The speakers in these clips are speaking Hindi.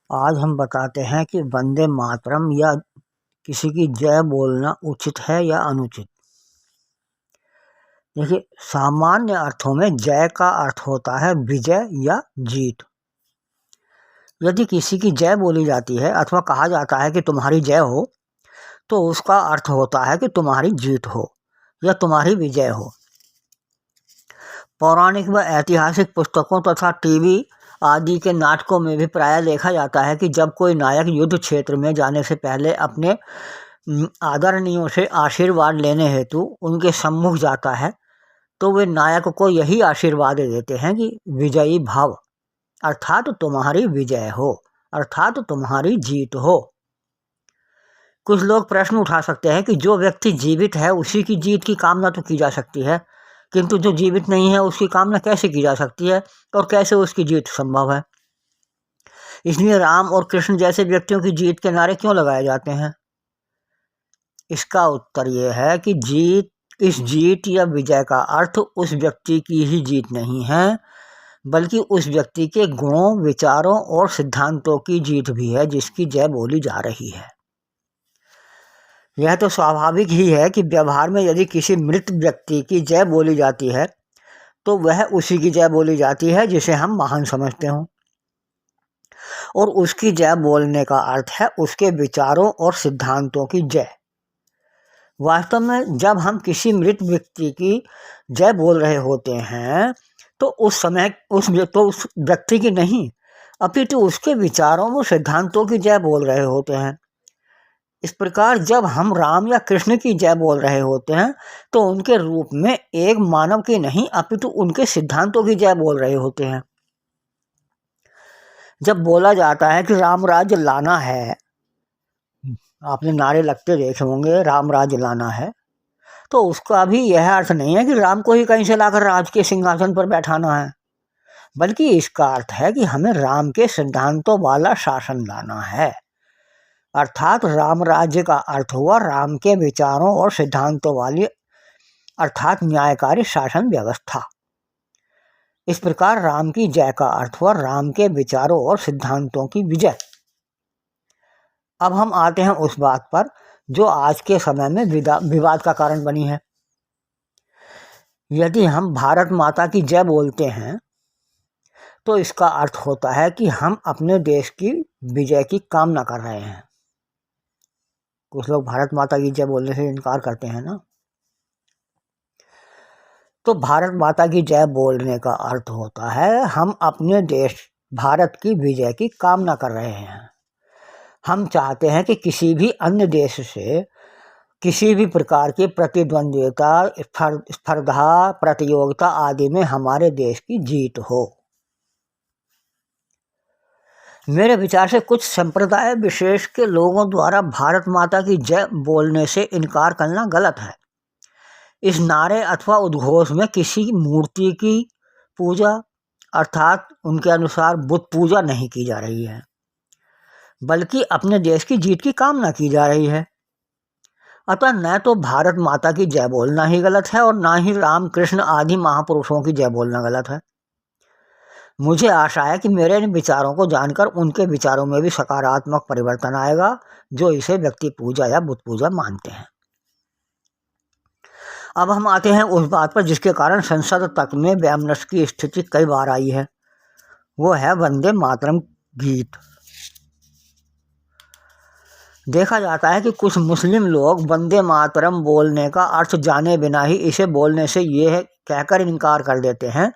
आज हम बताते हैं कि वंदे मातरम या किसी की जय बोलना उचित है या अनुचित। देखिए, सामान्य अर्थों में जय का अर्थ होता है विजय या जीत। यदि किसी की जय बोली जाती है अथवा कहा जाता है कि तुम्हारी जय हो, तो उसका अर्थ होता है कि तुम्हारी जीत हो या तुम्हारी विजय हो। पौराणिक व ऐतिहासिक पुस्तकों तथा टीवी आदि के नाटकों में भी प्रायः देखा जाता है कि जब कोई नायक युद्ध क्षेत्र में जाने से पहले अपने आदरणीयों से आशीर्वाद लेने हेतु उनके सम्मुख जाता है, तो वे नायक को यही आशीर्वाद देते हैं कि विजयी भव, अर्थात तुम्हारी विजय हो, अर्थात तुम्हारी जीत हो। कुछ लोग प्रश्न उठा सकते हैं कि जो व्यक्ति जीवित है उसी की जीत की कामना तो की जा सकती है, किंतु जो जीवित नहीं है उसकी कामना कैसे की जा सकती है और कैसे उसकी जीत संभव है। इसलिए राम और कृष्ण जैसे व्यक्तियों की जीत के नारे क्यों लगाए जाते हैं? इसका उत्तर यह है कि इस जीत या विजय का अर्थ उस व्यक्ति की ही जीत नहीं है, बल्कि उस व्यक्ति के गुणों, विचारों और सिद्धांतों की जीत भी है जिसकी जय बोली जा रही है। यह तो स्वाभाविक ही है कि व्यवहार में यदि किसी मृत व्यक्ति की जय बोली जाती है तो वह उसी की जय बोली जाती है जिसे हम महान समझते हों, और उसकी जय बोलने का अर्थ है उसके विचारों और सिद्धांतों की जय। वास्तव में जब हम किसी मृत व्यक्ति की जय बोल रहे होते हैं तो उस समय उस व्यक्ति की नहीं, अपितु उसके विचारों व सिद्धांतों की जय बोल रहे होते हैं। इस प्रकार जब हम राम या कृष्ण की जय बोल रहे होते हैं तो उनके रूप में एक मानव की नहीं, अपितु उनके सिद्धांतों की जय बोल रहे होते हैं। जब बोला जाता है कि राम राज्य लाना है, आपने नारे लगते देखे होंगे, राम राज्य लाना है, तो उसका भी यह अर्थ नहीं है कि राम को ही कहीं से लाकर राज के सिंहासन पर बैठाना है, बल्कि इसका अर्थ है कि हमें राम के सिद्धांतों वाला शासन लाना है। अर्थात राम राज्य का अर्थ हुआ राम के विचारों और सिद्धांतों वाली, अर्थात न्यायकारी शासन व्यवस्था। इस प्रकार राम की जय का अर्थ हुआ राम के विचारों और सिद्धांतों की विजय। अब हम आते हैं उस बात पर जो आज के समय में विवाद का कारण बनी है। यदि हम भारत माता की जय बोलते हैं तो इसका अर्थ होता है कि हम अपने देश की विजय की कामना कर रहे हैं। कुछ लोग भारत माता की जय बोलने से इनकार करते हैं ना, तो भारत माता की जय बोलने का अर्थ होता है हम अपने देश भारत की विजय की कामना कर रहे हैं। हम चाहते हैं कि किसी भी अन्य देश से किसी भी प्रकार की प्रतिद्वंद्विता, स्पर्धा, प्रतियोगिता आदि में हमारे देश की जीत हो। मेरे विचार से कुछ संप्रदाय विशेष के लोगों द्वारा भारत माता की जय बोलने से इनकार करना गलत है। इस नारे अथवा उद्घोष में किसी मूर्ति की पूजा, अर्थात उनके अनुसार बुद्ध पूजा नहीं की जा रही है, बल्कि अपने देश की जीत की कामना की जा रही है। अतः न तो भारत माता की जय बोलना ही गलत है और न ही राम, कृष्ण आदि महापुरुषों की जय बोलना गलत है। मुझे आशा है कि मेरे इन विचारों को जानकर उनके विचारों में भी सकारात्मक परिवर्तन आएगा जो इसे व्यक्ति पूजा या बुद्ध पूजा मानते हैं। अब हम आते हैं उस बात पर जिसके कारण संसद तक में वैमनस्य की स्थिति कई बार आई है, वो है वंदे मातरम गीत। देखा जाता है कि कुछ मुस्लिम लोग वंदे मातरम बोलने का अर्थ जाने बिना ही इसे बोलने से ये कहकर इनकार कर देते हैं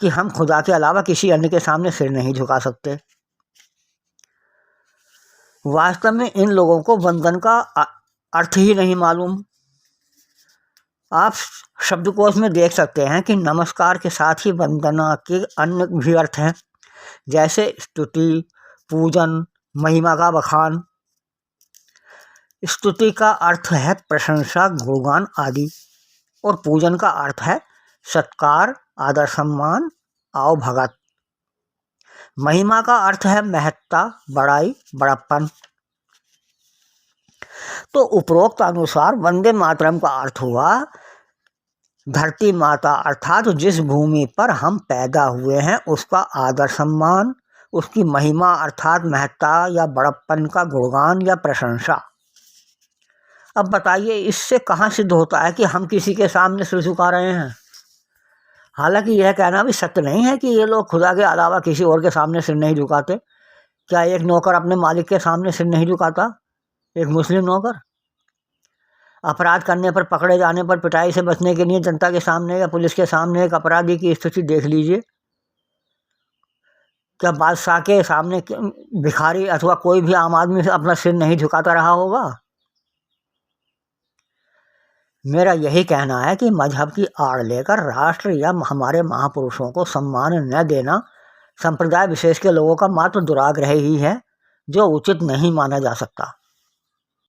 कि हम खुदा के अलावा किसी अन्य के सामने सिर नहीं झुका सकते। वास्तव में इन लोगों को वंदन का अर्थ ही नहीं मालूम। आप शब्दकोश में देख सकते हैं कि नमस्कार के साथ ही वंदना के अन्य भी अर्थ हैं, जैसे स्तुति, पूजन, महिमा का बखान। स्तुति का अर्थ है प्रशंसा, गुणगान आदि, और पूजन का अर्थ है सत्कार, आदर सम्मान, आओ भगत। महिमा का अर्थ है महत्ता, बड़ाई, बड़प्पन। तो उपरोक्त अनुसार वंदे मातरम का अर्थ हुआ धरती माता, अर्थात जिस भूमि पर हम पैदा हुए हैं उसका आदर सम्मान, उसकी महिमा अर्थात महत्ता या बड़प्पन का गुणगान या प्रशंसा। अब बताइए इससे कहाँ सिद्ध होता है कि हम किसी के सामने सिर झुका रहे हैं। हालांकि यह कहना भी सत्य नहीं है कि ये लोग खुदा के अलावा किसी और के सामने सिर नहीं झुकाते। क्या एक नौकर अपने मालिक के सामने सिर नहीं झुकाता? एक मुस्लिम नौकर अपराध करने पर, पकड़े जाने पर, पिटाई से बचने के लिए जनता के सामने या पुलिस के सामने एक अपराधी की स्थिति देख लीजिए। क्या बादशाह के सामने भिखारी अथवा कोई भी आम आदमी अपना सिर नहीं झुकाता रहा होगा? मेरा यही कहना है कि मजहब की आड़ लेकर राष्ट्र या हमारे महापुरुषों को सम्मान न देना संप्रदाय विशेष के लोगों का मात्र दुराग्रह ही है, जो उचित नहीं माना जा सकता।